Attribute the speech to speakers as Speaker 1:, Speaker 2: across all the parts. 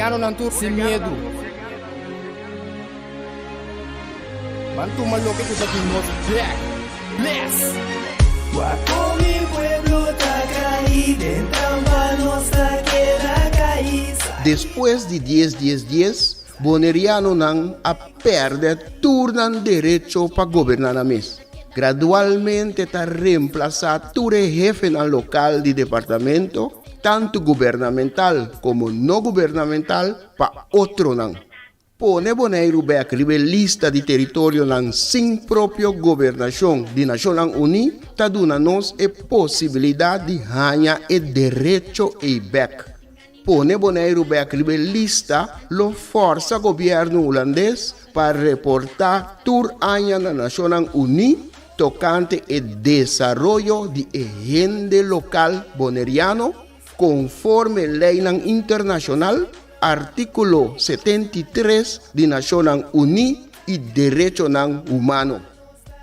Speaker 1: Boneriano nantur sem medo. Bantu maloque que tá aqui nos back. Bless.
Speaker 2: Guapo mi pueblo está caído, en nossa queda caída.
Speaker 3: Depois de 10, Boneriano não a perde turnan direito para governar a mês. Gradualmente está reemplazado todo jefe no local de departamento, tanto governamental como não governamental, para outro não. Pone Bonaire a lista de território não sem própria governação de Nações Unidas, está dando-nos a possibilidade de ganhar o direito e back. Pone Bonaire a lista lo força governo holandês para reportar tur año na Nações Unidas tocante o desenvolvimento de agente local boneriano conforme lei internacional artículo 73 de Nações Unidas e direito humano.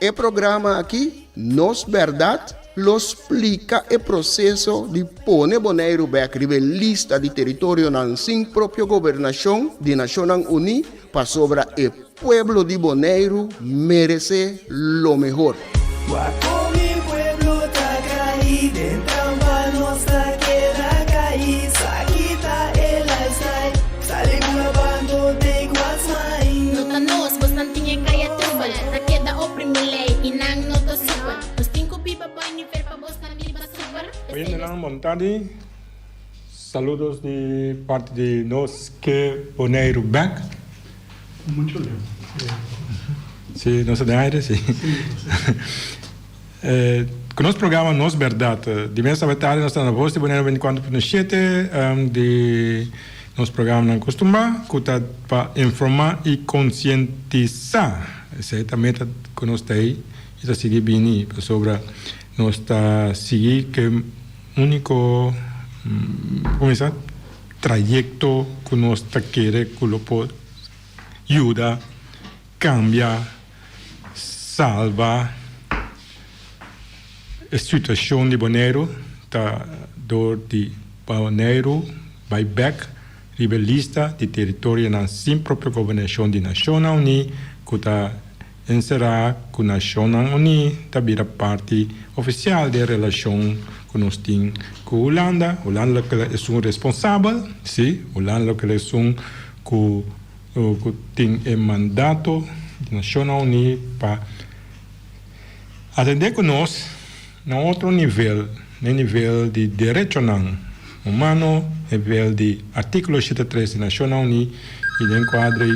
Speaker 3: O programa aqui, Nos Verdade, lo explica o processo de pôr Bonaire a lista de território sem própria governação de Nações Unidas para sobre o pueblo de Bonaire merece lo mejor.
Speaker 2: Guapo mi pueblo está caído, en nossa queda caída. Quita el lifestyle, sale grabando de guasmai.
Speaker 4: Nota nos, bastantinha kaya trubal. Na queda oprimilei, inang noto super. Nos cinco pipa banho, fer pa bos na miliba super.
Speaker 5: Hoy en el Montadi, saludos de parte de Nos que Bonaire Back.
Speaker 6: Muito legal.
Speaker 5: Sí, no se de aire, sí. Con el programa Nos Verdade, de mês a tarde nós estamos na voz de Bonaire 24.7 de nos programa não costuma para informar e conscientizar. Essa é a meta que nós temos e está seguir bem sobre nós está seguir que único começar trajeto que nós está querer que lo pode ajuda, cambia, salva a situação de Bonaire, tá dor de Bonaire, vai back, rebelista de território na sem própria governação de Nações Unidas, que está encerrado com Nações Unidas, tá vira parte oficial da relação que nós temos com a Holanda. Holanda que é um responsável, sim, Holanda que é um que tem o mandato da Nações Unidas para atender conosco em outro nível, no nível de direito humano, no nível de artículo 73 da Nações Unidas, e no enquadro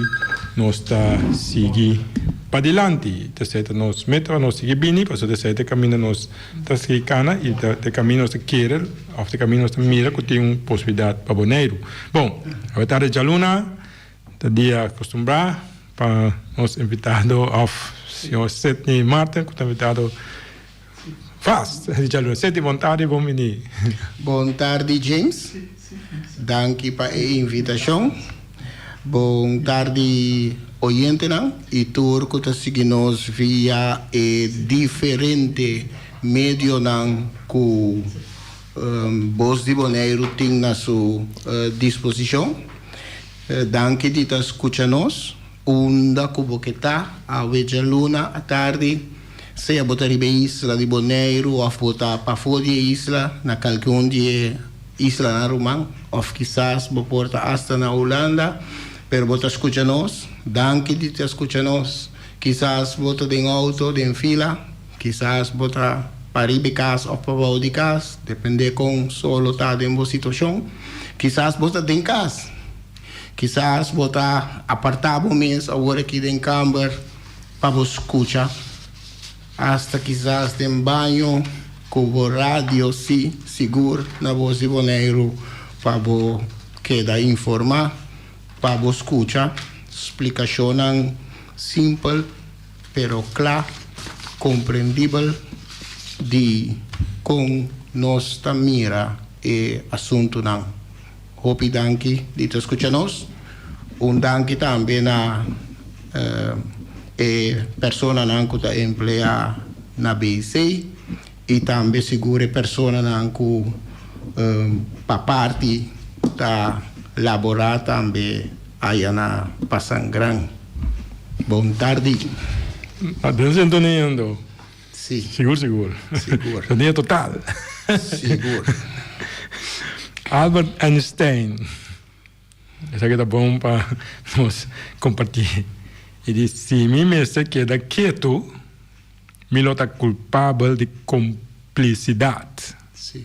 Speaker 5: nós está seguir para adiante, nós metemos nós seguir bem, para o caminho nós está seguir cana e o caminho nós querer, o caminho nós mira que tem uma possibilidade para Bonaire. Bom, a tarde de luna o dia acostumbrado para nos invitado ao senhor Sidney Martin, que está invitado fast. Sente vontade, bom menino.
Speaker 3: Boa tarde, James. Danke para a invitação. Boa tarde, oyente, e todos que estão nos via diferente meio que Voz de Bonaire tem na sua disposição. Danke de estar escutando. Onda cuboqueta, a veja luna, à tarde, se a botar ribe isla de Bonaire, ou a botar para fora de isla, na qualquer de isla na Romã, ou quizás botar hasta na Holanda, pero botar escutando. Danke de estar escutando. Quizás botar em auto, em fila, quizás botar para ribe casa ou para baixo de casa, depende com solo está em boa situação. Quizás botar em casa. Quizás botar apartado mês agora aqui em Camber para você escutar. Hasta quizás em banho com o rádio sim, seguro na voz de Bonaire para você quedar informar, para você escutar. Explicação simples, pero clara, compreendível de com nossa mira e assunto não. Hopi danke de te escuchanos. Un danke também a persona que está empleada na BIC e também segura persona que para parte da laborar também aí na Pasangran. Bom tarde.
Speaker 5: Atenção, Toniendo.
Speaker 3: Sim,
Speaker 5: Seguro.
Speaker 3: seguro.
Speaker 5: Tonia total.
Speaker 3: Seguro.
Speaker 5: Albert Einstein. Essa aqui tá bom para nós compartilhar. Ele disse, se me se queda quieto, me lota culpável de cumplicidade.
Speaker 3: Sim.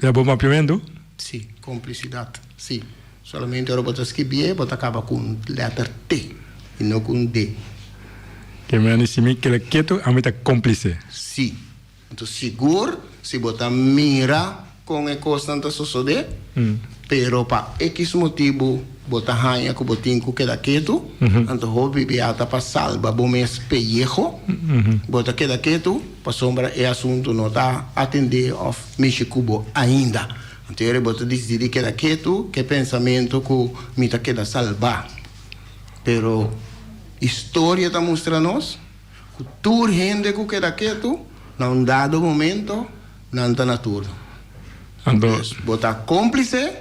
Speaker 5: É bom mapeamento?
Speaker 3: Sim, cumplicidade. Sim. Solamente ora botar escrever, botar acaba com letra T e não com D.
Speaker 5: Que me disse, se me queda quieto, a mim tá cúmplice.
Speaker 3: Sim. Então, seguro, se botar mira com a constante suceder, pero para X motivo, botar rainha com botinho que da quieto, então hobby beata para salva, bom mês pellejo, botar que da quieto, para sombra é assunto não tá atender of Mexico ainda. Então ele bota decidir que da quieto, que pensamento que me tá queda salvar. Pero história tá mostrando nós, que tur gente que queda quieto, num dado momento, não tá na turno.
Speaker 5: Então,
Speaker 3: Botar cúmplice,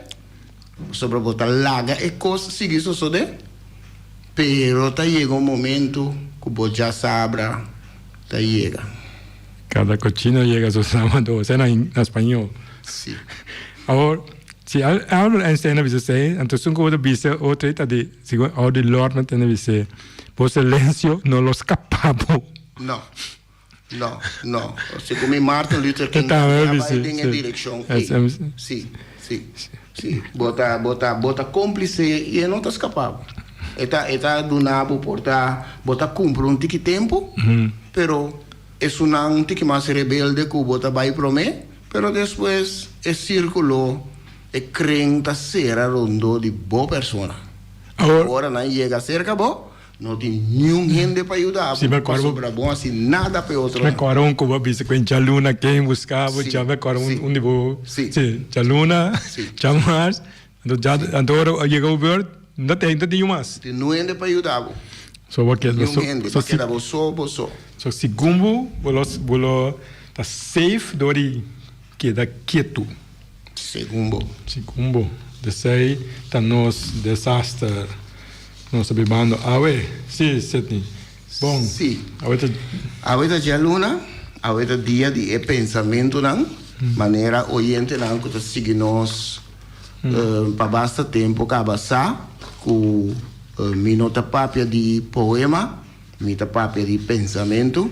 Speaker 3: sobre botar larga e coisa, seguir suceder. Pero tá chega momento que você já sabe, tá chega.
Speaker 5: cada cochino llega a su sábado, o sea, en español.
Speaker 3: Sim.
Speaker 5: Ahora, si Albert Einstein dice, entonces un cosa dice, otra de, según ahora el Lord no tiene dice, por silencio no lo escapamos.
Speaker 3: Não. Se como Martin Luther King vai em direção. Sim. Bota cúmplice e não está escapado. Está do nabo bota cumpre um tique tempo, pero é um tique mais rebelde que bota vai promer, pero depois é círculo e crenta ser rondo de boa pessoa. Agora não chega cerca bom. Não tem nenhum gente para ajudar.
Speaker 5: Sim, mas
Speaker 3: sobra bom assim, nada para outro.
Speaker 5: Me acuerdo un cubo dice que en Luna quem buscava, já me acuerdo un tipo,
Speaker 3: Sim.
Speaker 5: Luna,
Speaker 3: Sim.
Speaker 5: já mais, então já agora chegou o ver, não tem mais.
Speaker 3: Tem nenhum gente para ajudar.
Speaker 5: Só porque
Speaker 3: Nenhum gente,
Speaker 5: só
Speaker 3: porque era você.
Speaker 5: só segundo, bolo tá safe dori que da quieto.
Speaker 3: Segundo.
Speaker 5: Desei tá nos desastre. Nós bebendo água, sim, Sidney. Bom,
Speaker 3: Sim.
Speaker 5: Agora
Speaker 3: já luna, agora dia de pensamento não, maneira oriente não que sigue nós para basta tempo que avançar com minota papia de poema, minota papia de pensamento,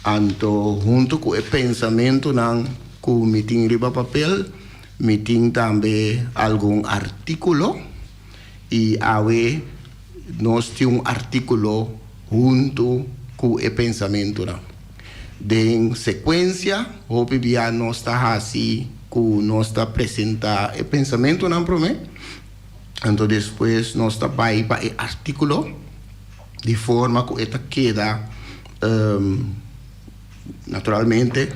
Speaker 3: anto junto com o pensamento não com meeting riba papel, meeting também algum artículo e awe nós temos artículo junto com o pensamento. De sequência, o PBA nós está assim, com nós está apresentar o pensamento não para mim. Então depois nós está para o artículo de forma que ele queda naturalmente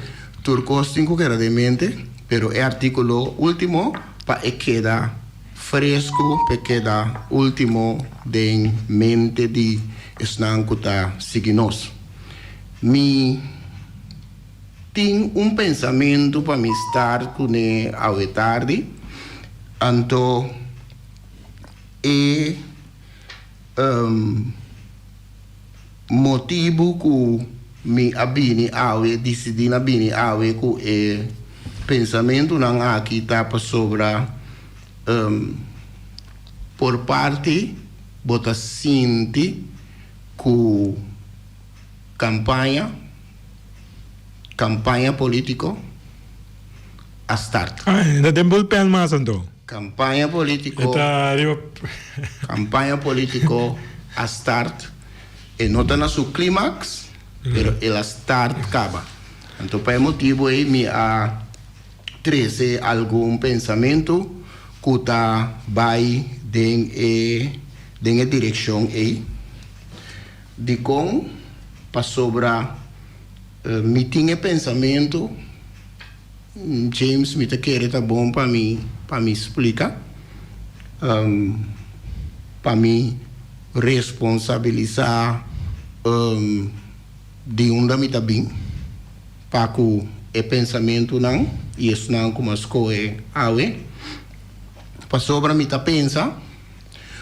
Speaker 3: turcos 5 mente, pero o artículo último para queda fresco, porque da último de mente de esnancuta signos. Mi tem pensamento para me estar com a tarde, então motivo que me abine awe decidi na bine awe com pensamento não aqui tá sobre por parte bota sinti com campanha político a start.
Speaker 5: ainda tem bullpen mais então.
Speaker 3: Campanha político a start e não está na seu clímax, pero ela start acaba. Então, por motivo aí me a 13 algum pensamento que tá vai em direção aí de com para sobra me tinha pensamento James me tá querer tá bom para me explicar para me responsabilizar de onde me tá bem para que o pensamento não e isso não como as coisas awe para sobra mi ta pensa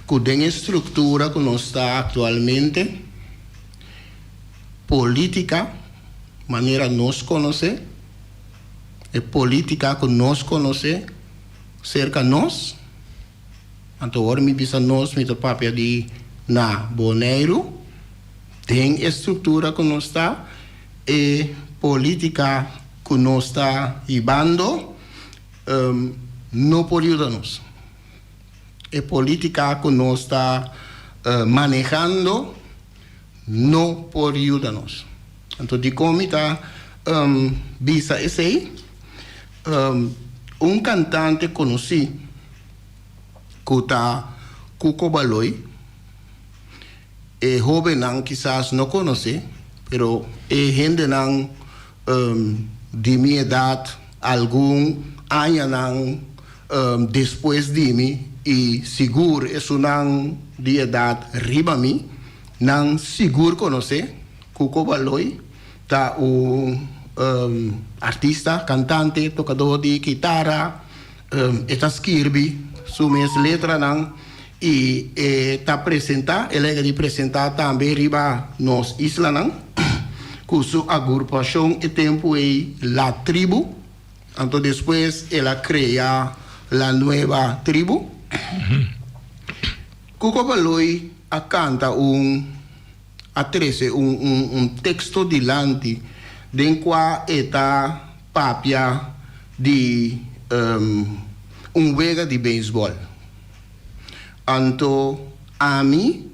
Speaker 3: que den estructura que nos está actualmente, política, manera nos conoce, política que nos conoce, cerca nos, anto ahora mi bisa nos, mi ta papia di na Bonaire, den estructura que nos está, política que nos está ibando, no por ayudarnos. Política que nos está manejando, no por ayudarnos. Entonces, de comita, visa ese, un cantante conocido, que está Cuco Baloy, joven quizás no conoce, pero gente de mi edad, algún año después de mí, y seguro es una de edad arriba mí, nan seguro conoce Cuco Baloy, está un artista, cantante, tocador de guitarra, está escribe su mes letra nan, y está presenta, él es de presentar también arriba nos isla nan, con su agrupación y tiempo la tribu. Entonces después él crea la nueva tribu. Cuco Baloy canta un texto delante de cual está papia de un juego de béisbol. Entonces a mí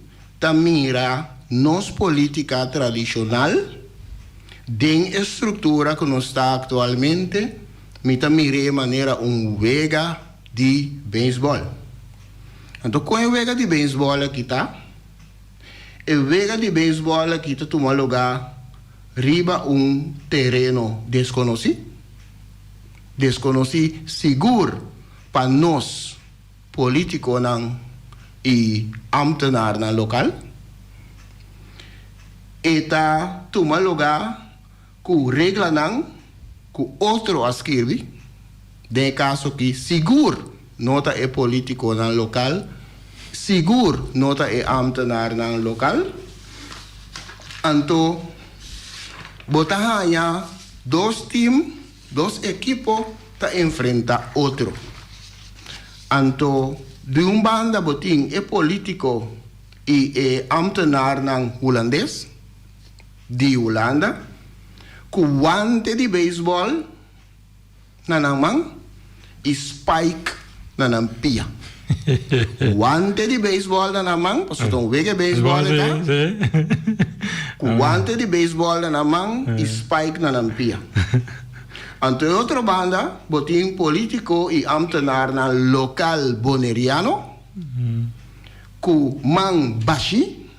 Speaker 3: mira nos política tradicional de estructura que nos está actualmente, me mire de manera un juego de béisbol. Entonces, con el juego de béisbol aquí está, el juego de béisbol aquí está toma lugar arriba un terreno desconocido seguro para nos políticos y ambtenaren local. Eta toma lugar com regla com outro escreve, de caso que seguro nota é político na local, seguro nota é ambtenaar na local. Então, botahanha dos teams, dos equipos ta enfrenta outro. Então, de banda botin é político e é ambtenaar na holandês de Holanda, com guante de beisebol na mão e spike na pia. Guante de beisebol na mão, posso tomar wege beisebol com guante de beisebol na mão e spike na pia. Ante outra banda, botin político e ambtenaar na local boneriano, com man bashi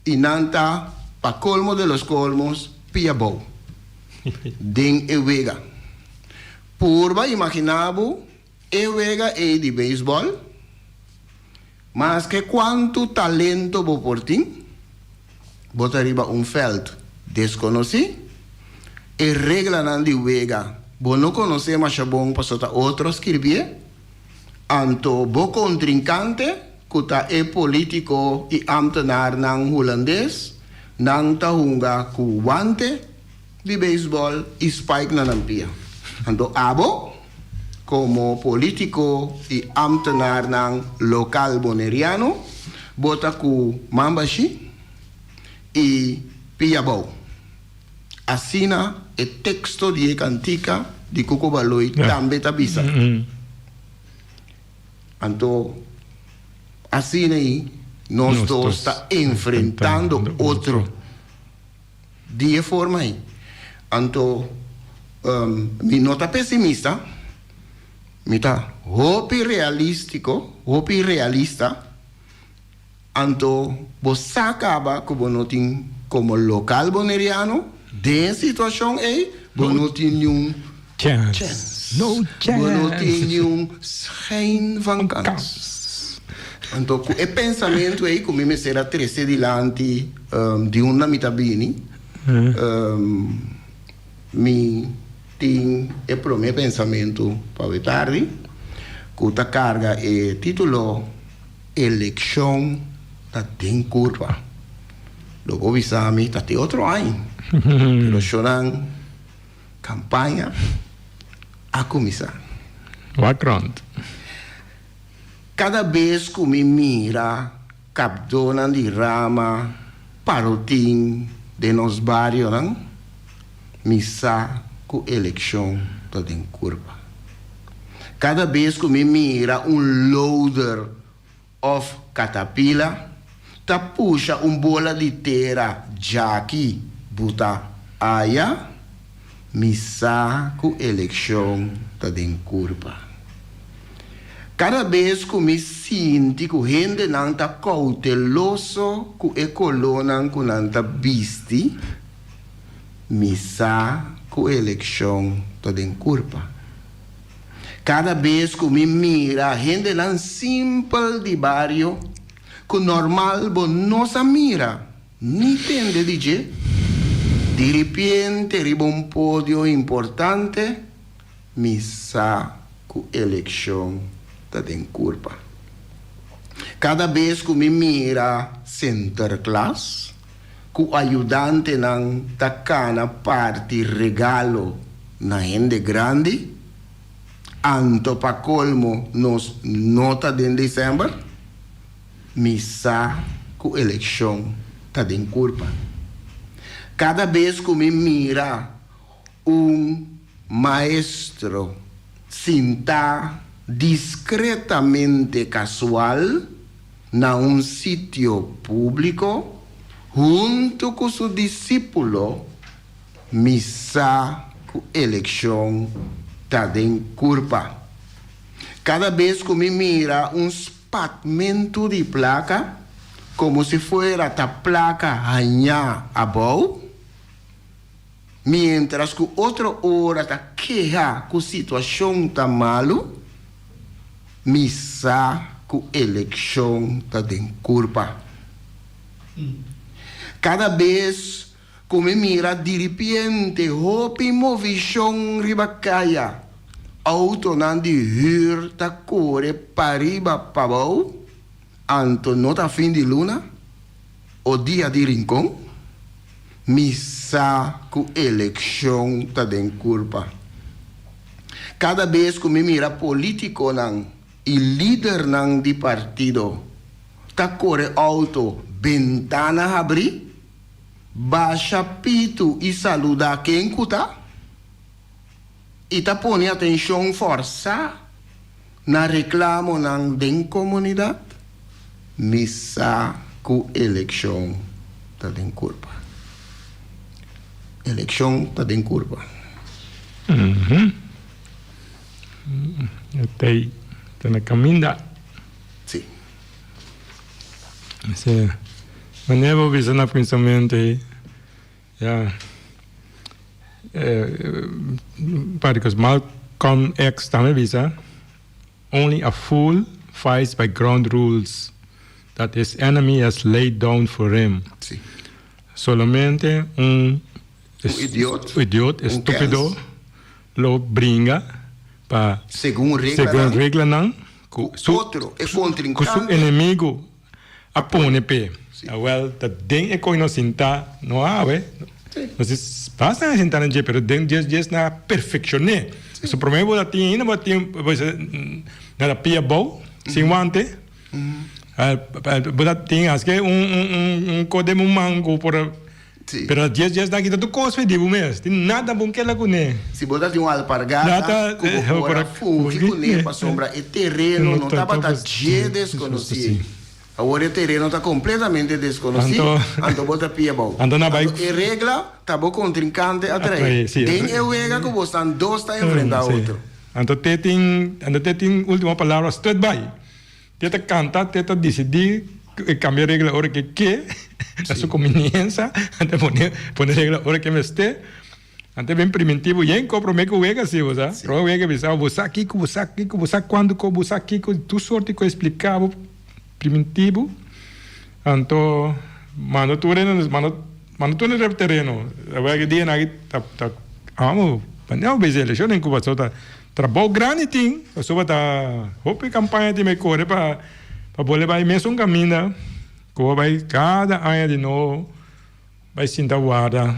Speaker 3: e nanta pa colmo de los colmos, piabou. Den ewega. Purba imaginabo, ewega é de béisbol, mas que quanto talento bo portin, bota arriba un veld desconocido, e regla nan di wega, bo no conoce mas bom pasota outro escrever, anto bo contrincante, kuta e politico e ambtenaar nan holandês, nan tahunga ku guante de béisbol e spike na nampia. Anto abo, como político e ambtenaar nan local boneriano, bota ku mambashi e piabou. Assina e texto de cantica de Cuco Baloy também tabisa. Anto assina aí nós todos está enfrentando outro de forma aí. Anto mi nota pessimista, mi tá hopi realista, anto você acaba como notin como local boneriano de situação aí, não tem nenhum chance.
Speaker 5: No chance.
Speaker 3: Não tem nenhum schijn van kans. Então, o pensamento aí, como me será 13 dilante de uma mitabini, me tem o meu pensamento para tarde, Kuta carga e título Eleição da den curva. Logo visami tati outro ano. Pero chonan campanha a começar.
Speaker 5: Background.
Speaker 3: Cada vez que me mira capdona de rama parotim de nos barrios, não? Missa com eleição da den curva. Cada vez que me mira loader of Caterpillar, ta puxa bola de terra jaqui, buta aya, missa com eleição da den curva. Cada vez que me sinto que gente não está cauteloso, que coluna que não está visti, missa com eleição da den curva. Cada vez que me mira gente não simples de barrio, que normal não se mira, nem entende de repente riba pódio importante, missa com eleição da den curva. Cada vez que me mira center class, que o ajudante não tacana parte regalo na gente grande, anto pa colmo nos nota de dezembro, missa com eleição da den curva. Cada vez que me mira maestro sinta discretamente casual na sítio público junto com seu discípulo, missa com eleição da den curva. Cada vez que me mira espatmento de placa, como se fuera a placa ranha abou, mientras que outra hora está queja com a situação tá malo, missa com eleição da den curva. Cada vez que me mira de repente hopi movição ribacaia, auto não de hur ta corre pariba pabau, anto nota fim de luna, o dia de rincão, missa com eleição da den curva. Cada vez que me mira político não e líder não de partido, ta corre auto ventana abrir, baixa pito e saluda quem cuta, e ta põe atenção força na reclamo não den comunidade, missa com eleição da den curva. Eleição da den curva.
Speaker 5: Até na caminha.
Speaker 3: Sim.
Speaker 5: Maneira vou visar na pensamento because Malcolm X também visa only a fool fights by ground rules that his enemy has laid down for him.
Speaker 3: Sim.
Speaker 5: Solamente idiota, estúpido, lo brinca para
Speaker 3: segundo
Speaker 5: regra não,
Speaker 3: outro é
Speaker 5: com seu inimigo apone pe. Well, that den é conhecida não há, não se passa a sentar em pero den just na perfeccionar. O problema é que ainda batem na pia bom, sem guante. But tem acho que code mango por pero just daqui tu coisa de mês, tem nada bom que lá com né.
Speaker 3: Se botar uma alpargata, como por fundo com né para sombra é terreno, não tá para desconhecido. Agora o terreno está completamente desconhecido. Então bota pia bom. E regra tá bom com trincante atrás. Tem eu ega que você estão dois tá enfrente a outro.
Speaker 5: Então tem última palavra straight by. Tenta cantar, tenta decidir cambiar regra hora que a sua conveniência, até poner regra hora que me este. Até bem primitivo, e em comprometo com ega se você, pro ega bisa, você aqui, quando você aqui, tu sorte que explicava primitivo, então mano tu no terreno, agora que dia nagi tá amo, panel bezele, eu nem cuba só tá trabalho grande tem, só para hope campanha de me correr para poder vai mesmo caminho, que vai cada ano de novo, vai sentar guarda.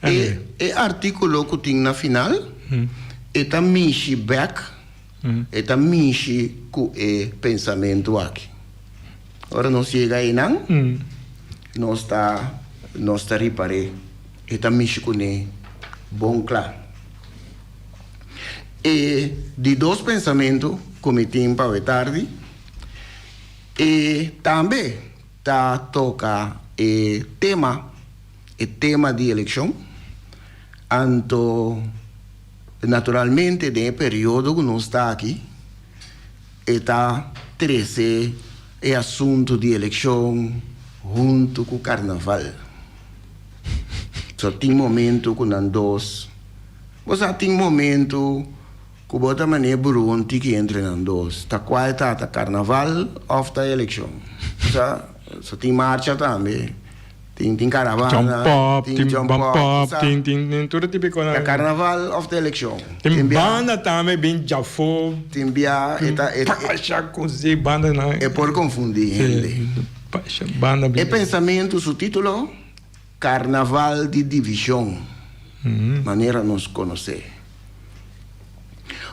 Speaker 3: E artículo que tem na final, é também back, é também com o pensamento aqui. Agora não chega aí não, nós está reparando, é também com o bom claro. E de dois pensamentos, como tem para a tarde, e também toca o tema de eleição, então, naturalmente, no período que nós está aqui, está 13 o assunto de eleição junto com o carnaval. Só tem momento que não dois, mas tem momento que bota maneira Burundi que entra em dois. Está quase tá carnaval ou tá eleição. Só tem marcha também. Tem caravana, tem jump pop,
Speaker 5: tem tudo tipo de coisa.
Speaker 3: Tá carnaval ou tá eleição.
Speaker 5: Tem banda também bem jafo.
Speaker 3: Tem bia
Speaker 5: Pacha cozi banda não.
Speaker 3: É por confundir gente.
Speaker 5: Pacha banda bem.
Speaker 3: É pensamento o título Carnaval de Divisão. Maneira nos conhecer.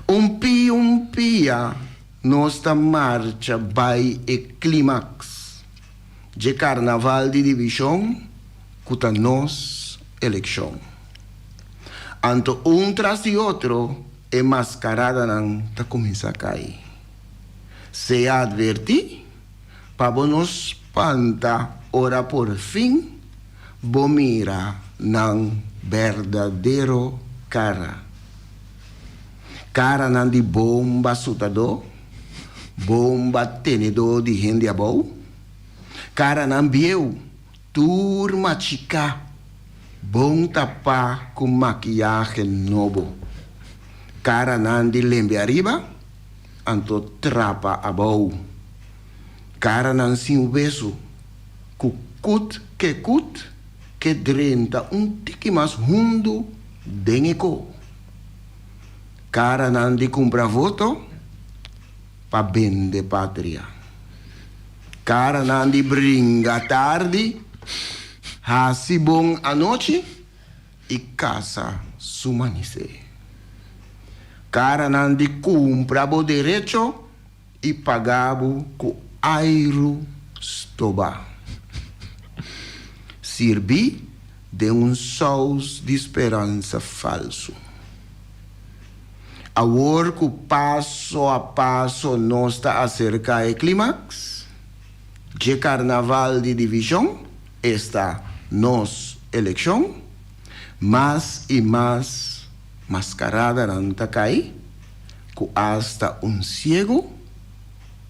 Speaker 3: Um pia, nossa marcha vai e clímax de carnaval de divisão contra nós eleição. Anto tras de outro, é mascarada não tá começa a cair. Se advertir, para nos espanta, ora por fim, bo mira não verdadeiro cara. Cara não de bomba sutador, bomba tenedor de gente abou. Cara não viu, turma chica, bom tapar com maquiagem novo. Cara não de lembre arriba, anto trapa abou. Cara não se beso, cut, que drenta tique mais hundo, deneko. Cara não de comprar voto para bem de pátria. Cara não de brinca tarde, hasi bom a noite e casa sumanice. Cara não de comprar o direito e pagabo com airo stoba. Servi de sous de esperança falso. Agora que passo a passo nós está acerca do clímax de carnaval de divisão, está nos eleição, mais e mais mascarada não está cai, que hasta cego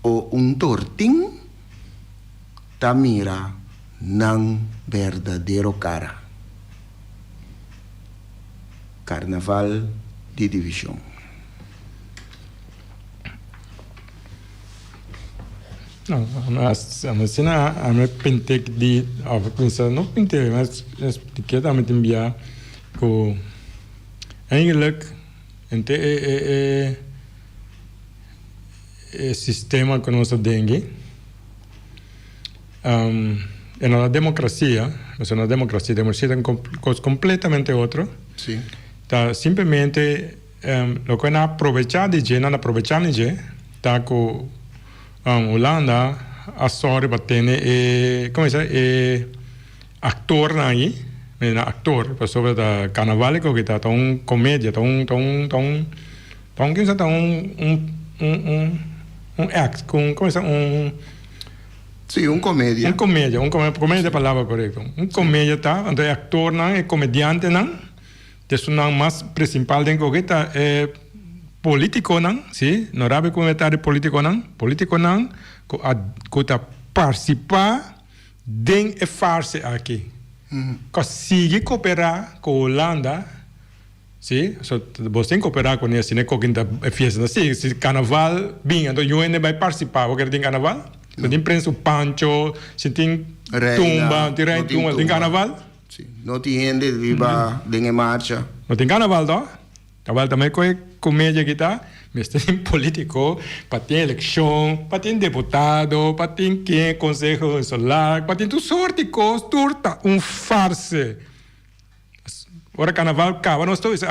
Speaker 3: ou tortinho tá mira não verdadeiro cara. Carnaval de divisão.
Speaker 5: Não, mas a minha pinte de pensar não pinte, mas expliquei também enviar que eigenlijk é sistema que nós temos é na democracia, mas na democracia coisa completamente outra.
Speaker 3: Sim.
Speaker 5: Tá simplesmente lo que não aproveitar de gente, não aproveitar de gente, tá com Holanda, a sorte para ter, como é actor aí, actor, para sobre da carnaval que está comédia, act, como é
Speaker 3: Sim, comédia.
Speaker 5: Comédia é a palavra correta. Comédia tá, então actor não é comediante não, isso não mais principal dentro que tá político não, sim, não sabe comentário político não que tá participar dentro e farse aqui, consegue cooperar com a Holanda, sim, você cooperar com eles, né, com quem tá festa, sim, se carnaval bem, então eu ainda vai participar, porque tem carnaval, se tem prensa pancho, se tem tumba, tem carnaval,
Speaker 3: sim, não tem gente viva dentro marcha,
Speaker 5: não tem carnaval, não? Carnaval também comédia que tá, mas tem político, para ter eleição, para ter deputado, para ter quem conselho solar, para ter tudo sorte de coisas, turta, farse. Ora carnaval acaba, nós estamos,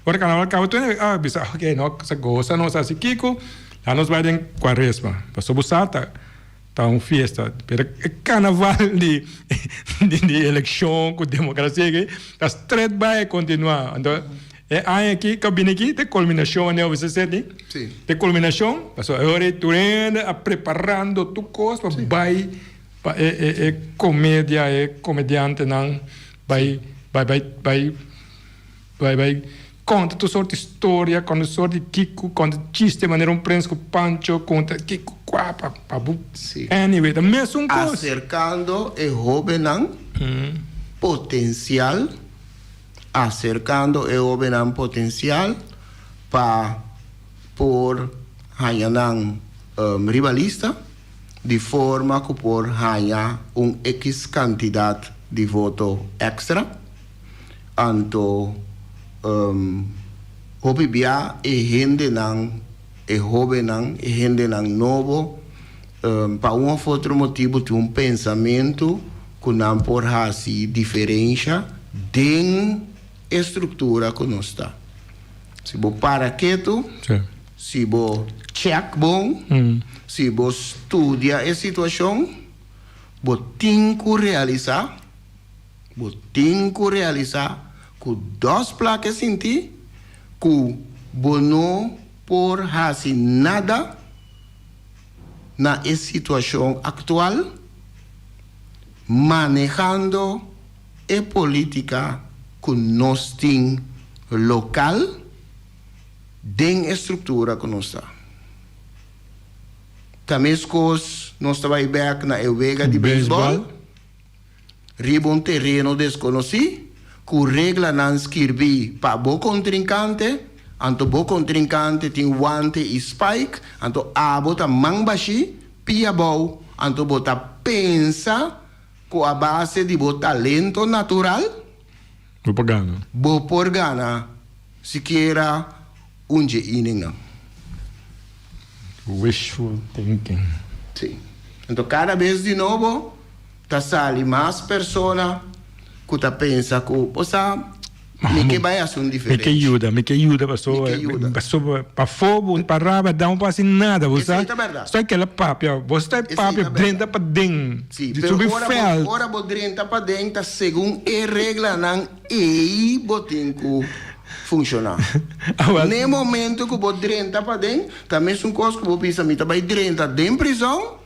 Speaker 5: ora carnaval acaba, tu bisa, ok, não, se gosta, não se Kiko, lá nós vai em quaresma, para sobusata, tá festa, pero carnaval de eleição com democracia que tá straight vai continuar. Então, aí aqui, cabine aqui, tem culminação, né, você sabe?
Speaker 3: Sim.
Speaker 5: Tem culminação, passou agora tu anda preparando tu coisa para vai comédia, comediante não vai conta tu sorte história, conta sorte Kiko, conta chiste maneira prensa com Pancho, conta Kiko quapa, pabu. Anyway, da mesma coisa.
Speaker 3: Acercando e jovenan potencial, acercando e jovenan potencial para por hayanan rivalista de forma que por haya X cantidad de voto extra. Anto hobibia e gente nan e jovem nan e gente nan novo para outro motivo de pensamento que não por assim diferença den estrutura que nós está. Se bo para quieto, se bo check bom, se bo estudia a situação, bo tem que realizar com 2 placas em ti, que não por fazer nada na situação atual, manejando a política que nós temos local, dentro da estrutura que nós está. Também as coisas, nós estamos back na vega de beisebol, riba terreno desconhecido, que regra não escrevi para o contrincante, anto o contrincante tem guante e spike, anto a bota mangbashi, pia bom, anto bota pensa com a base de o talento natural,
Speaker 5: vou
Speaker 3: por gana, sequer dia
Speaker 5: wishful thinking.
Speaker 3: Sim. Então, cada vez de novo, sale mais pessoas que pensa que me vai ser diferente.
Speaker 5: Me que ajuda, pessoa, para fogo, para raba, não passa nada, você.
Speaker 3: Isso é verdade.
Speaker 5: Só aquela papia, você é papia, drenta para dentro.
Speaker 3: Sim, mas ora drenta para dentro, segundo a regra, não é botem que funcionar. No momento que você drenta para dentro, também são coisas que você pensa, me vai drenta dentro da prisão,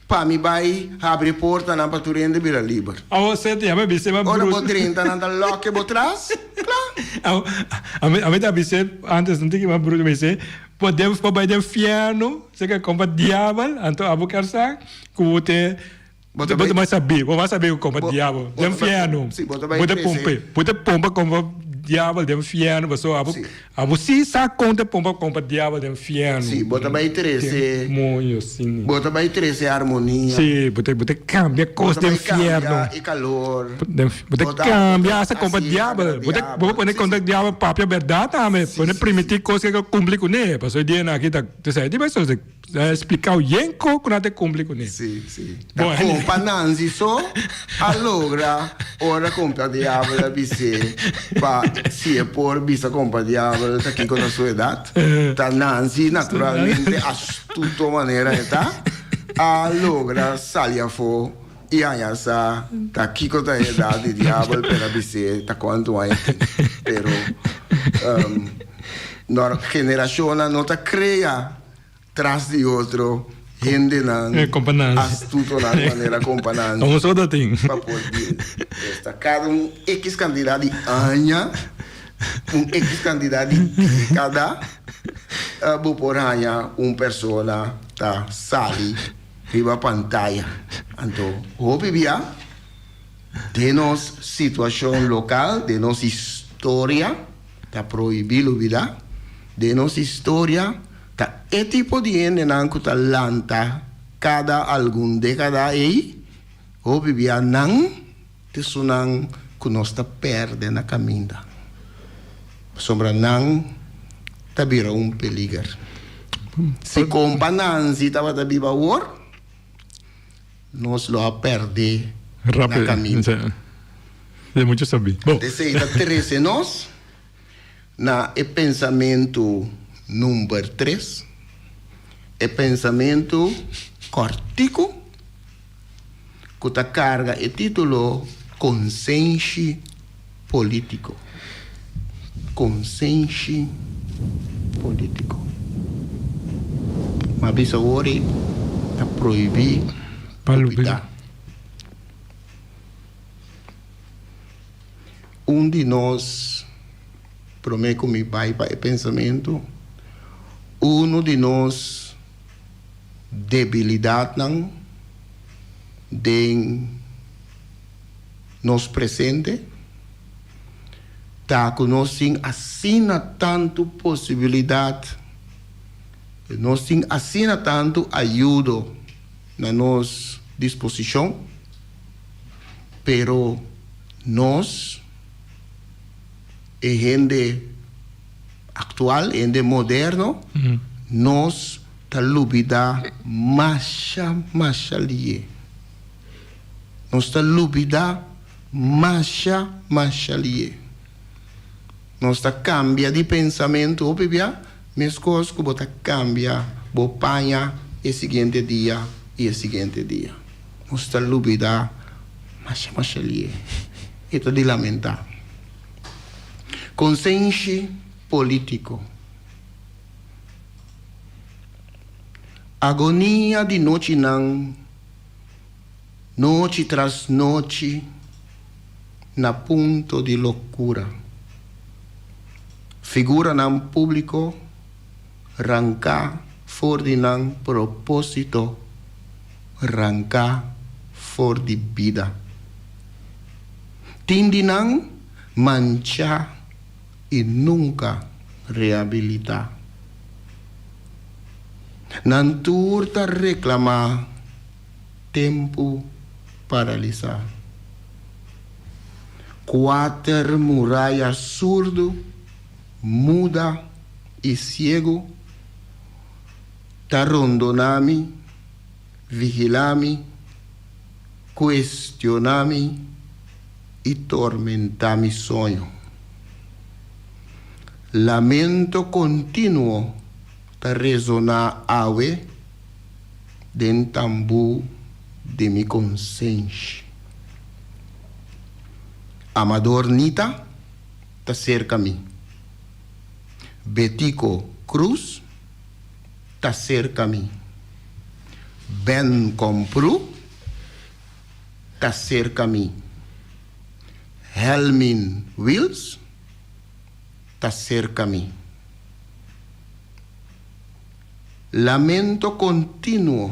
Speaker 3: para me vai abrir porta na patrulha vira livre.
Speaker 5: Você tem a bicema
Speaker 3: ora você drenta na loque por trás, claro.
Speaker 5: A mim também antes não tinha mais bruto, mas podemos para o inferno, você quer comprar diabo, então a boca sa, que você vai saber que compra diabo, do inferno. Você pompa como diabo do inferno, pessoa, a você sabe conta pompa diabo do inferno.
Speaker 3: Sim, bota vai interesse.
Speaker 5: Muito sim.
Speaker 3: Bota vai interesse harmonia.
Speaker 5: Sim, bota cambia coisa do inferno.
Speaker 3: E calor.
Speaker 5: Bota cambia essa compra diabo. Bota pôr conta diabo papel verdade, mas pôr permitir coisa que cumpre com ele. Passou o dia aqui tá, você vai explicar o yenco que não tem cumpre com ele.
Speaker 3: Sim. Da compra Nancy só, allora ora compra diabo da BC. Se é por bisa compra diabo tá aqui com a sua idade. Tá Nancy naturalmente astuto maneira tá. Allora salia fo e aí sa tá aqui com a idade diabo para BC tá quanto aí. Pero na geração não tá cria tras de outro gente não astuto na maneira companhia
Speaker 5: como só da tem
Speaker 3: para poder destacar X candidato de anha X candidato de cada por anha persona tá sali riba pantalla então obvia de nos situação local de nos história tá proibido vida de nos história tá e tipo de gente não que talanta cada algum década aí ou vivia não te sunan que nós tá perde na caminho Sombra não tabira peligro. Se compananzi tava da biba war, nós lo a perder na caminho.
Speaker 5: É muito saber. Bom,
Speaker 3: Deseja treze nós na pensamento número 3, pensamento cortico, que ta carga o título consciência político. Consciência político. Mas bisa ori ta proibir palpitar. De nós prometo me pai para o pensamento, de nós debilidade não de nos presente, tá que nós sim assina tanto possibilidade, nós sim assina tanto ajuda na nossa disposição, pero nós gente actual, gente moderno, nós ta lubida masha liye. Nós ta lubida masha liye. Nós ta cambia de pensamento, opibia, mes coisas que bota cambia, bo panha e seguinte dia e seguinte dia. Nós ta lubida masha liye. Ito de lamentar. Consciência político. Agonia de noite não, noite tras noite, na ponto de loucura. Figura não público, arrancar for de não propósito, arrancar for de vida. Tindi não manchar e nunca reabilitar. Não turta reclamar, tempo paralisar. 4 muralhas surdo, muda e cego, ta rondonami, vigilami, questionami e tormentami sonho. Lamento contínuo ta resonar awe den tambu de mi consciência. Amador Nita ta cerca mi. Betico Cruz ta cerca mi. Ben Compru ta cerca mi. Helmin Wills ta cerca mi. Lamento contínuo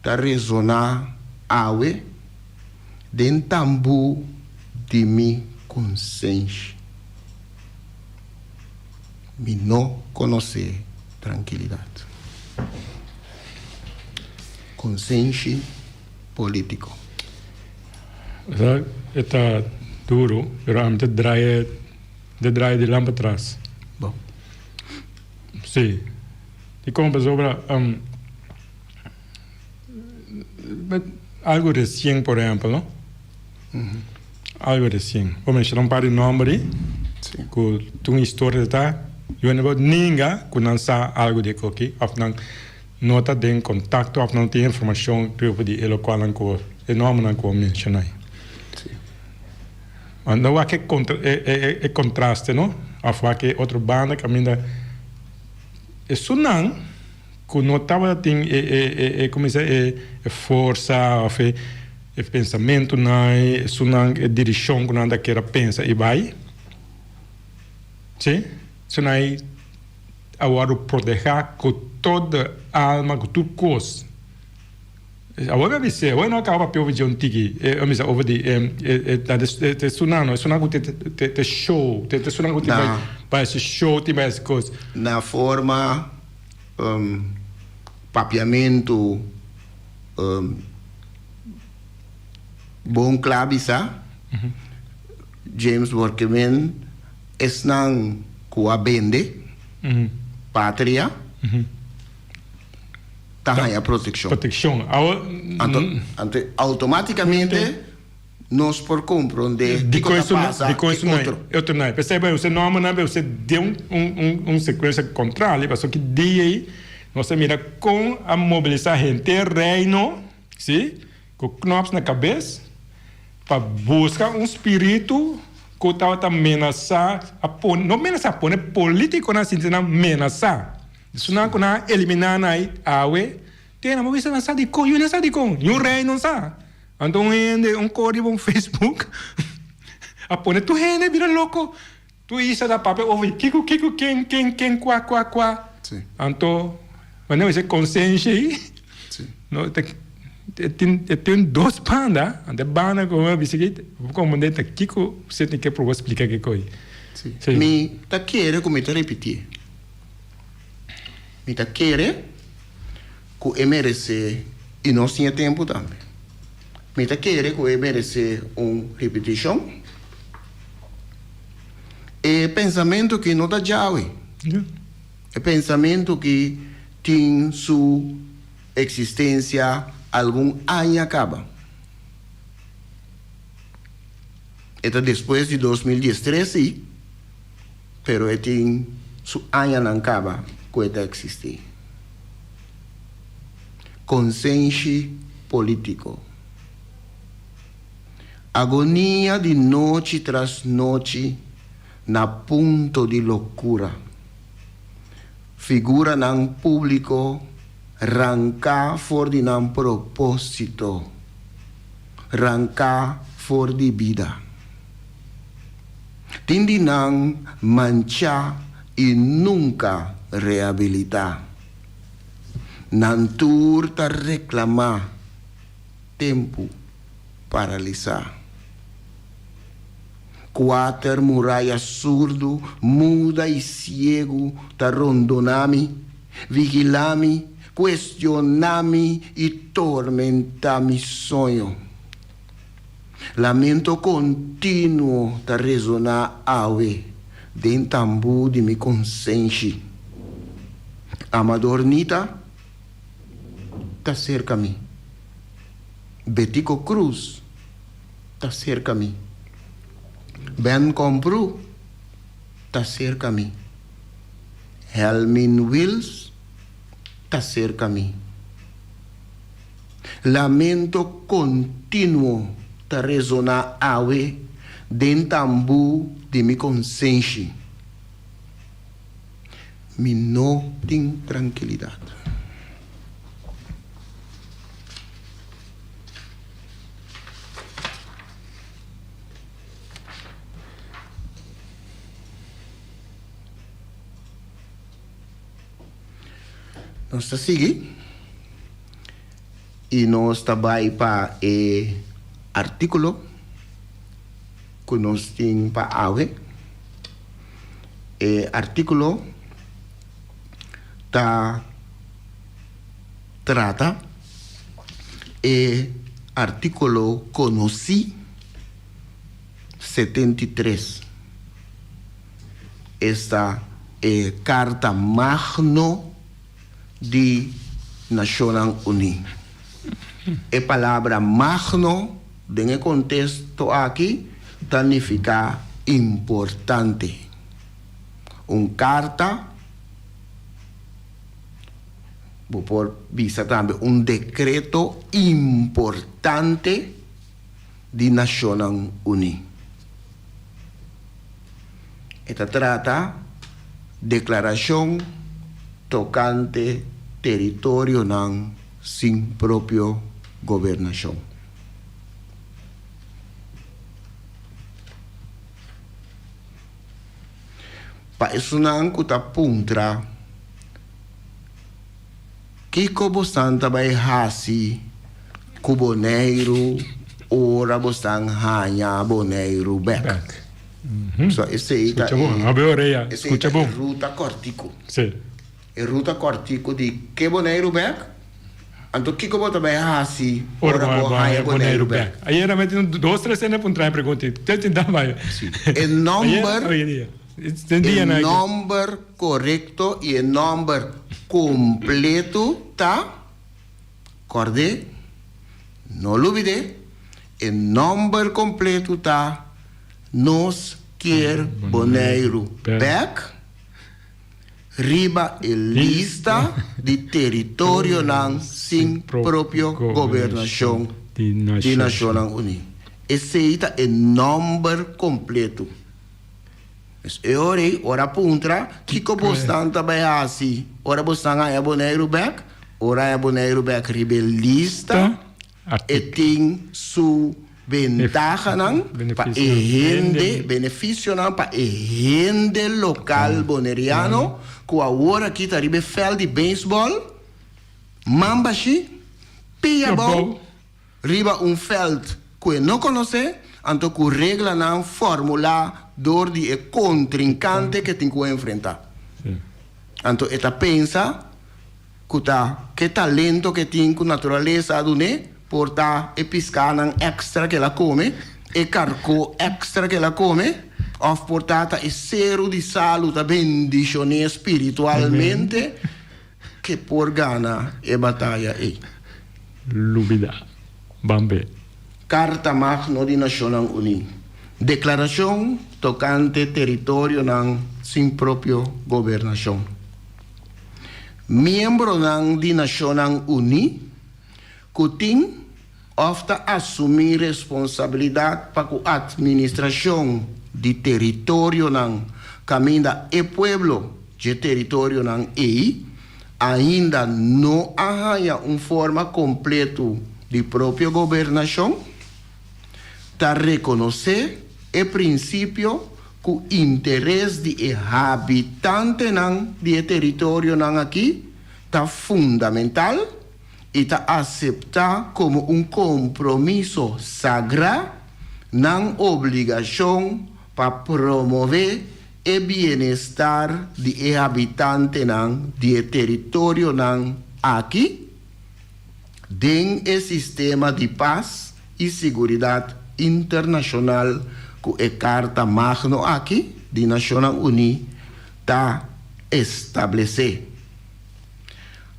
Speaker 3: ta resonar awe den tambu de mi consciência. Me não conhecer tranquilidade. Consciência político.
Speaker 5: Está duro, pero a mí te draai de lá para trás.
Speaker 3: Bom.
Speaker 5: Sim. E como sobre algo recém, por exemplo, não? Algo recém. Vamos mencionar um par de nomes que tem história está. Eu não vou ninguém que não sabe algo de aqui, ou não está em contato, ou não tem informação sobre o qual o nome não vou mencionar. Mas não há que contraste, não? Ou há que outra banda que ainda isso não, que não estava tem como dizer força, ou pensamento não, isso não é direção que não anda queira pensa e vai, sim, isso não é agora proteger com toda a alma, com tudo coisa. Agora me dizer, eu não acaba pelo vídeo antigo, eu me dizer over de sunano, te show, te sunano te vai esse show, te vai essa coisa.
Speaker 3: Na forma papiamento bom clavisa, James Workman esnan kua bende, patria, tahanha proteção.
Speaker 5: Proteção.
Speaker 3: Ante, automaticamente, nós por compreender
Speaker 5: De coisa
Speaker 3: passa
Speaker 5: não. Outro não. Percebe? Você não você deu sequência contrária, mas só que daí você mira com a mobilizar gente reino, sim, com knops na cabeça, para buscar espírito que estava ameaçar, não ameaçar, pôr político na ciência, ameaçar. Isso não é eliminar a água, tem uma mobilização na sadicon, e um reino não sabe. Então, código no Facebook, a pôr tu gente, vira louco, tu isso da papel, ouve, kiko, quem, quá.
Speaker 3: Sim.
Speaker 5: Então, mas não, esse consciência aí, não, tem dois bandas, a banda com a bicicleta, como dentro kiko, você tem que provar explicar que coisa.
Speaker 3: Sim. Me tá querendo como te repetir. Me tá querendo que eu merece e não tinha tempo também. Me tá querendo que eu merece repetição. É pensamento que não tá jaui. É pensamento que tem sua existência algum ano acaba. Eta depois de 2013, pero tem su ano não acaba que está existir. Consenso político. Agonia de noite tras noite na ponto de loucura. Figura ng público arrancar for de ng propósito. Arrancar for de vida. Tindi ng mancha e nunca reabilitar. Nantur ta reclamar. Tempo paralisar. Quatro muralhas surdo, muda e cego, ta rondonami, vigilami, questionami e tormentami sonho. Lamento contínuo ta resonar awe, den tambu de mi consciência. Amadornita, ta cerca-me. Betico Cruz, ta cerca-me. Ben Compru, ta cerca-me. Helmin Wills, ta cerca-me. Lamento contínuo ta resonar awe den tambu de mi consciência. Me não tem tranquilidade. Nós está seguindo e nós também para o artículo que nós temos para a AUE. O artículo trata o artículo conheci 73. Esta é Carta Magno de Naciones Unidas. A palavra magno, en contexto aqui, significa importante. Carta, vou por vista também, decreto importante de Naciones Unidas. Esta trata declaração tocante território não sem próprio governação. Para isso não está puntra que como santa vai hasi cuboneiro ora bostan hanya boneiro back. So esse aí tá
Speaker 5: abre a orelha, escuta bom.
Speaker 3: Ruta cortico.
Speaker 5: Sim.
Speaker 3: E ruta cortico de que boneiro back. Então que como também hasi ora boneiro back.
Speaker 5: Aí era metendo 2-3 cenas para entrar em pergunta. Te dá vai.
Speaker 3: E number El nombre correcto y el nombre completo está. Acorde? No lo olvide. El nombre completo está. Nos quer Bonaire back. Riba el lista de territorio sin propio gobernación de Naciones Unidas. Ese es el nombre completo. Es ora puntra, Kiko Bostan também assim. Ora Bostan é Bonaire back, ora é Bonaire back riba el lista. E tem su ventaja para beneficio para gente local boneriano que agora aqui está ribe fel de beisebol mambashi piabol riba feld que não conhece então que regla não fórmula dor de contrincante que tem que enfrentar então esta pensa que talento que tem com natureza do porta e piscana extra que ela come e carco extra que ela come of portata e zero di salute bendizione espiritualmente che por gana e battaglia e
Speaker 5: lubida bambe
Speaker 3: Carta Magna di Naciones Unidas declaración tocante territorio sin propio gobernación miembro di Naciones Unidas que ofta assumir responsabilidade para a administração de território caminha e pueblo de território ainda não há forma completa de própria governação, está reconhecer o princípio que o interesse de habitante de território aqui está fundamental e está aceptar como compromisso sagrado, não obrigação para promover o bem-estar de habitante de território aqui, dentro do sistema de paz e segurança internacional que a Carta Magna aqui de Nações Unidas está estabelecida.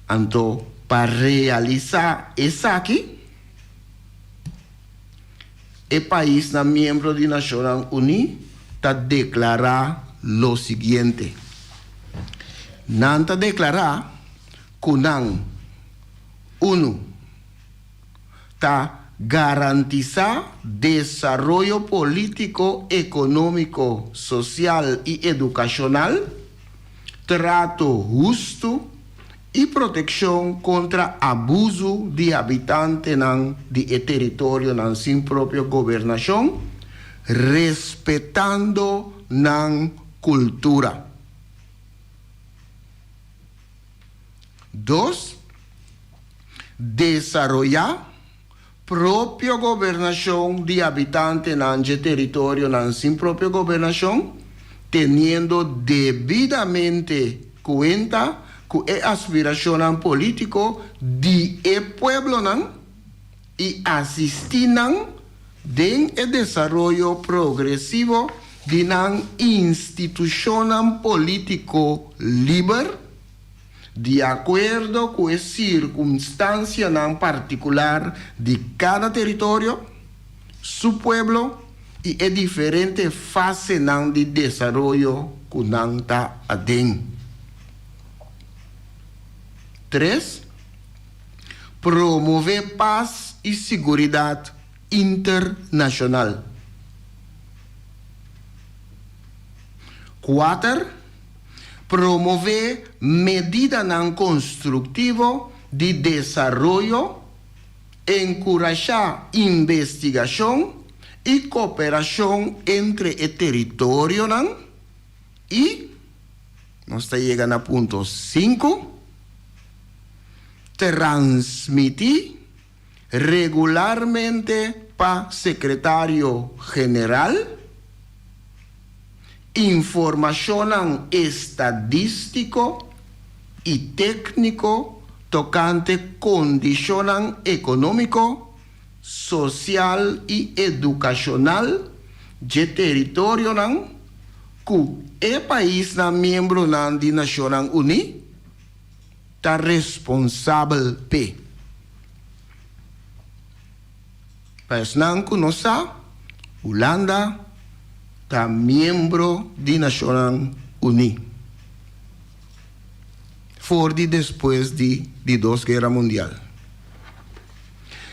Speaker 3: Então, para realizar isso aqui, o país membro de Nações Unidas está declarar o seguinte: não está declarar que está garantizar desenvolvimento político, econômico, social e educacional, trato justo e proteção contra abuso de habitantes de território sem própria governação, respeitando a cultura. 2. Desarrollar própria governação de habitantes de território sem própria governação, teniendo devidamente cuenta que é aspiração político de pueblo e assistir den o desenvolvimento progressivo de instituição político livre de acordo com a circunstância particular de cada território, su pueblo e a diferente fase de desenvolvimento que está adentro. 3. Promover paz e segurança internacional. 4. Promover medidas construtivas de desenvolvimento, encorajar investigação e cooperação entre o território e, nós estamos chegando a ponto 5, transmitir regularmente para secretário-geral informação estadístico e técnico tocante condição econômico, social e educacional de território que e país na membro nan di Nations Unidas ta responsável pe. País nan que não sa, Holanda ta membro di Nations Unidas. For di después de dos guerras mundiales.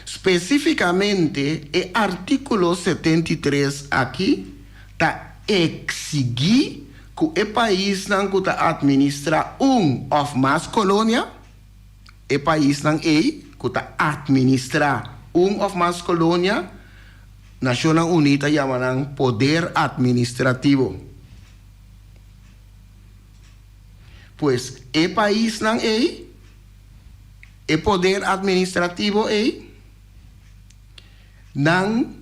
Speaker 3: Especificamente, el artículo 73 aquí ta exigir que el país nan que ta administra of más colonia, el país nan que ta administra of más colonia, Naciones Unidas llaman poder administrativo. Pues el país nan el poder administrativo nan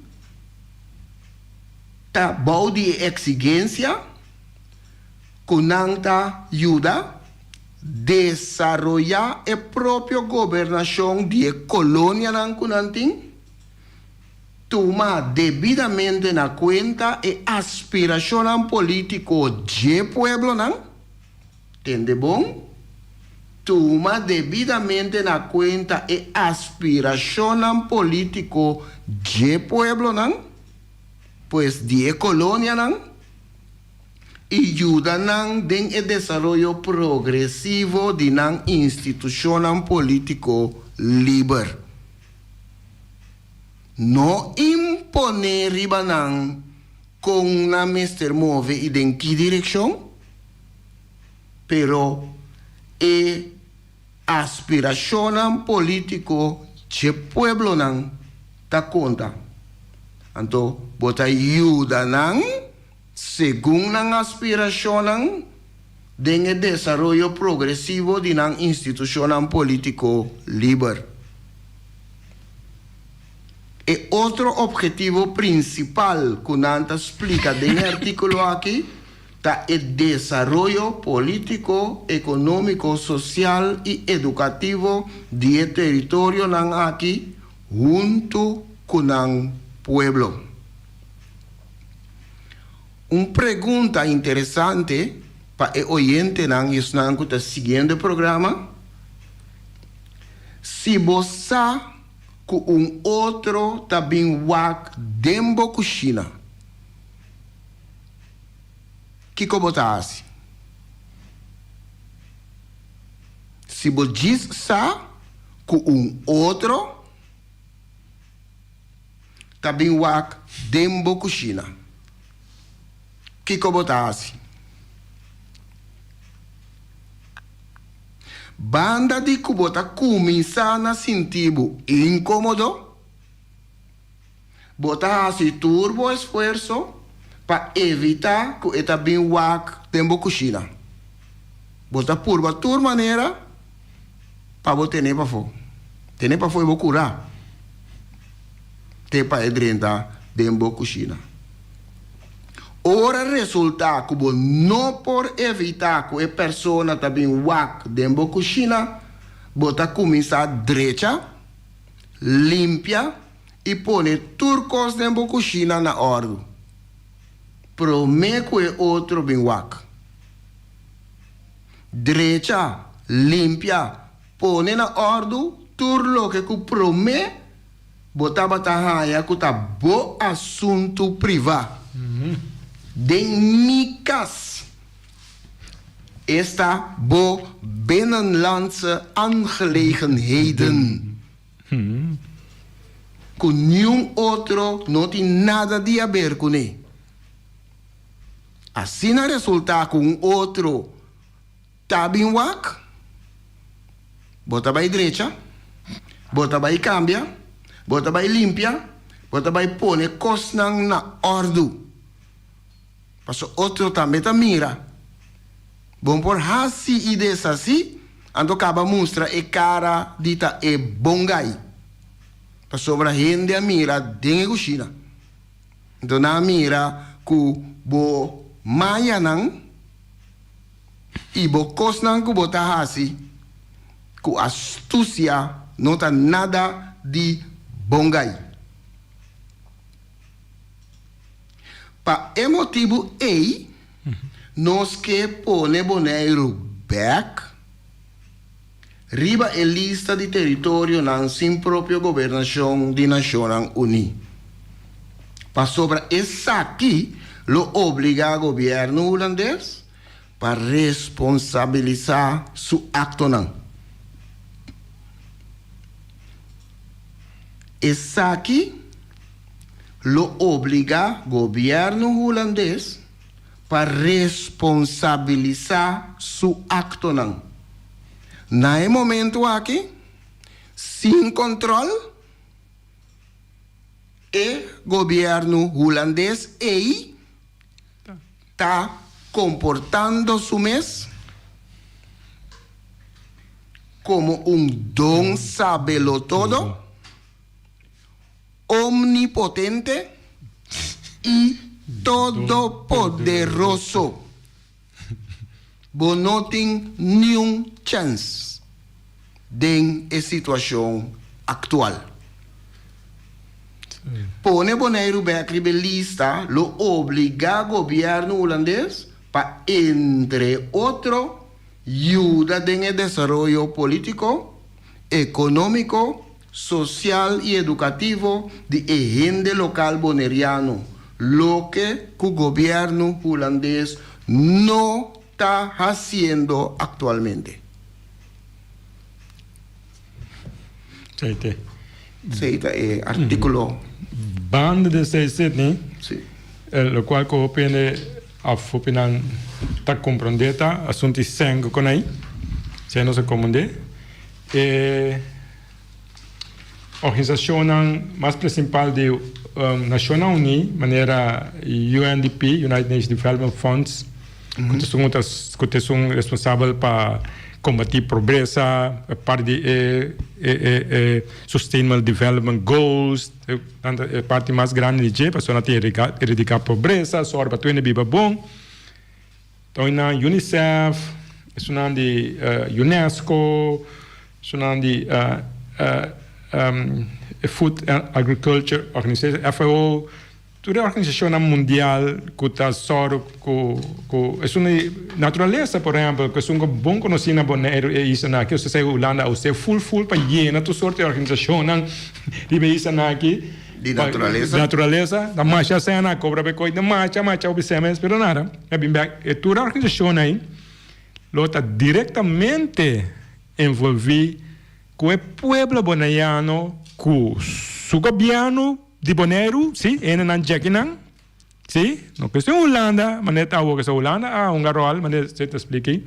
Speaker 3: ta bau de exigencia kunan ta ayuda desarrollar el propio gobernación de colonia nan kunanting toma debidamente en cuenta el aspiración político de pueblo nan ¿entiende bon? Toma debidamente en cuenta el aspiración político de pueblo nan pues de colonia nan y ayuda nan en el desarrollo progresivo de nan institución político libre. No imponer riba nan con una mister move y en qué dirección, pero aspiración político de pueblo nan ta conta. Anto bota ayuda nan según nan aspiración nan en el desarrollo progresivo de nan institución político libre. El otro objetivo principal que Nanta explica en el artículo aquí está el desarrollo político, económico, social y educativo del territorio nan aquí junto con el pueblo. Una pregunta interesante para el oyente nan es nan que está siguiendo el programa. Si vos sabes que un otro también wak dembo kushina, ¿qué como así? Si vos dices que un otro también wak dembo kushina, ¿qué como así? Banda de kubota comienza a sentir incómodo, bota así turbo esfuerzo para evitar que esta bien wak tembo cocina. Bota purba tur manera para vos tener para fo. Tener para fo y vos curar. Te para edrenta tembo cocina. Ora resulta que no por evitar que a persona também wak dentro da cozinha, bota começar derecha, limpia e põe turcos dentro da cozinha na ordem. Promete que o outro bem wak. Derecha, limpia, põe na ordem, turlo que promete, bota batahaya que tá bo assunto privado. De mi cas esta bo binnenlandse aangelegenheden. Con ningún otro no tiene nada de ver con él. Así no resulta con otro tabin wak. Bota vai derecha, bota vai cambia, bota vai limpia, bota vai pone cosnan na ordu. Paso otro también te mira. Bom por hasi ideas así, ando acaba mostra e cara dita e bongai. Paso sobre gente a mira dentro cozinha. Então na mira ku bo mayanan e bo kosnan ku bota hasi ku astúcia não tá nada de bongai. Pa emotivo nos que pone Bonaire back riba a lista de território nan sin própria governação de Nações Unidas. Para sobre essa aqui, lo obriga o governo holandês para responsabilizar su acto nan. Essa aqui lo obriga o governo holandês para responsabilizar su acto nan. Na momento aqui, sem controle, o governo holandês está comportando-se mesmo como don sabelo todo, omnipotente e todo-poderoso. Não tem nenhum chance de situação atual. Pone Bonaire back lista, lo obriga o governo holandês para, entre outros, ayuda en el desarrollo político, económico, social y educativo de gente local bonaireano, lo que el gobierno holandés no está haciendo actualmente. Seita artículo.
Speaker 5: Band de Sydney,
Speaker 3: Sí.
Speaker 5: lo cual coopera a opinan ta comprendeta asunti sangue con aí, se não se comande. Organização mais principal de Nações Unidas, maneira UNDP, United Nations Development Funds, que são responsáveis para combater pobreza, parte de Sustainable Development Goals, a parte mais grande de para só erradicar pobreza, só para tudo viver bom. Então, na UNICEF, são de UNESCO, são de Food and Agriculture Organization, FAO, toda a organização mundial que está só com é uma natureza, por exemplo, que é um bom conhecido na Bonaire e isso na que você sai Holanda, você full para llena toda sorte de organização de isso na aqui
Speaker 3: De natureza.
Speaker 5: Natureza, da marcha cena, cobra be coi da marcha observamos, pero nada. É bem é toda a organização aí, lo está diretamente envolvido com o povo bonaiano, com o governo de Bonaire, sim, não Jequinan, sim, não que é Holanda, mas tá o que é Holanda, um garol, mas se te explique,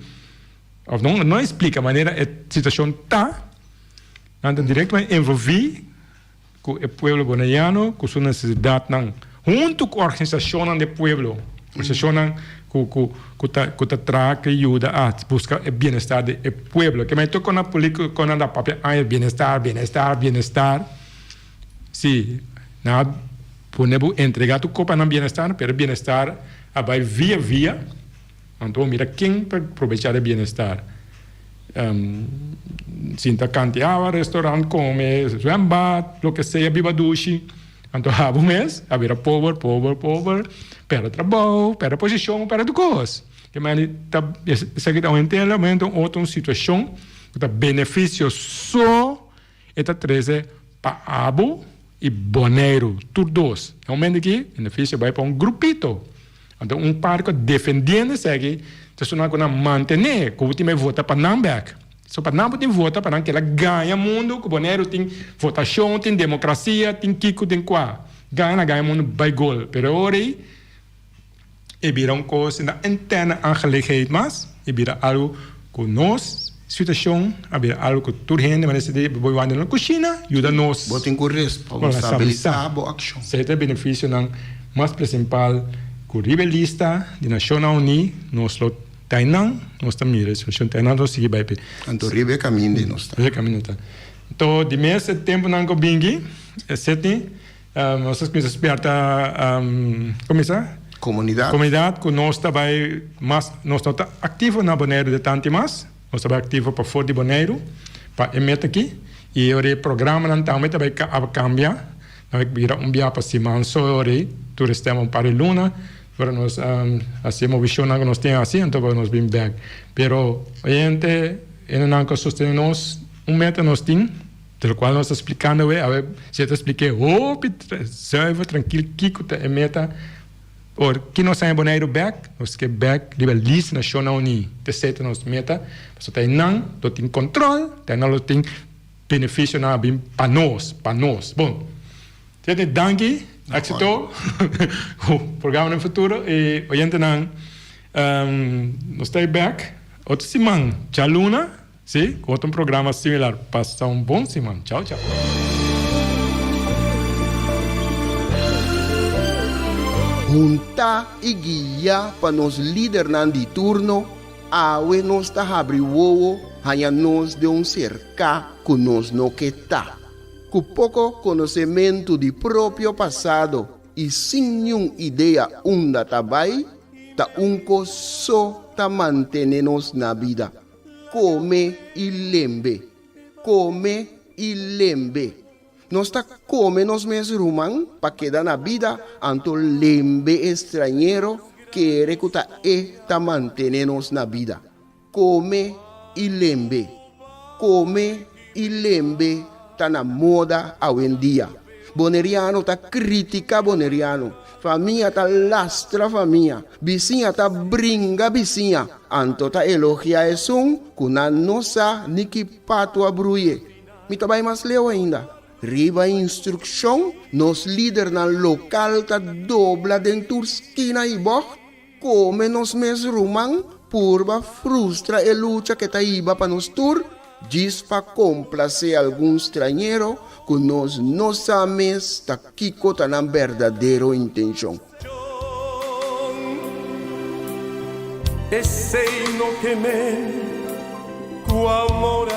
Speaker 5: ou não explica a maneira a situação tá, não diretamente envolvido com o povo bonaiano, com sua necessidade, junto com a organização do povo, organização que traz que ajuda a buscar o bem-estar do povo, que me toca na política, com a papel, bem-estar, sim, nada, podemos entregar tu copa no bem-estar, pero bem-estar vai via, então mira quem para aproveitar o bem-estar. Sinta canteava, restaurante, come, zwembad, lo que sea, viva duche. Então, há mês, haverá power, para trabalho, para posição, para coisas. Que mais se aqui está entendendo outra situação que está benefício só está trazer para Abo e Bonaire, todos. Realmente aqui, benefício vai para grupito. Então, parque defendendo isso aqui, então, nós vamos manter, que o último vota para Nambeck. Só para não poder votar para que ela ganhe mundo, que o Bonaire tem votação, tem democracia, tem Kiko, tem quá. Ganha mundo by gol. Pero hoje, vira uma coisa na interna aangelegenheid, mas vira algo com nós, situação, vira algo com toda gente, mas se vai andar na cozinha, ajuda nós.
Speaker 3: Botem com responsabilizar a boa ação.
Speaker 5: Esse é o benefício mais principal, que o rebelista de Nações Unidas, nós Tainan, nós também, a situação Tainan, nós seguimos bem.
Speaker 3: Então, ribe caminho de nós.
Speaker 5: Ribe caminho tá. Então, de mês de tempo não combingi, sete, nós começamos a esperar, comunidade, que nós também, mas nós estamos ativos na Bonaire de tanto mais, nós estamos ativos para fora de Bonaire, para emeter aqui, e o programa não também vai cambiar, vai virar viagem para Simão, só tu estamos para Luna, para nós hacemos visión que nos tem asiento para nos bring back. Pero gente en que sostenemos meta nos tem, do qual nós explicando, a ver, se te expliquei, serve tranquilo, Kiko te meta, or que nós saímos boneiro back, nós que back, nível list nacional ni, te sete nos meta, so tem não, tu tem controle, tem não tem benefício na bem para nós. Bom, gente, danke, éxito, o programa no futuro e oyente não, nós estamos back, outra semana, tchau Luna, sim, com outro programa similar, passa bom semana, tchau.
Speaker 3: Junta e guia para nos líder de turno, awe nos ta abri wowo, hanya nos de cerca que nos no que tá. Com pouco conhecimento de próprio passado e sem nenhuma ideia onde tá vai, tá só tá manter-nos na vida. Come e lembre. Nós está come nos mesmos rumang para quedar na vida, anto lembre estrangeiro que recuta tá manter-nos na vida. Come e lembre. Tá na moda hoje em dia. Boneriano tá critica boneriano. Família tá lastra família. Vizinha tá brinca vizinha. Anto tá elogia esum, kuna nossa niki pato abruye. Mi tá mais leu ainda. Riba instrução, nos líder na local tá dobla dentro esquina e boh. Come nos mes rumang, purba frustra e luta que tá iba para nos tur. Diz para complacer algum estrangeiro que nós não sabemos tá kiko tá na verdadeira intenção.
Speaker 2: Esse no que me, com amor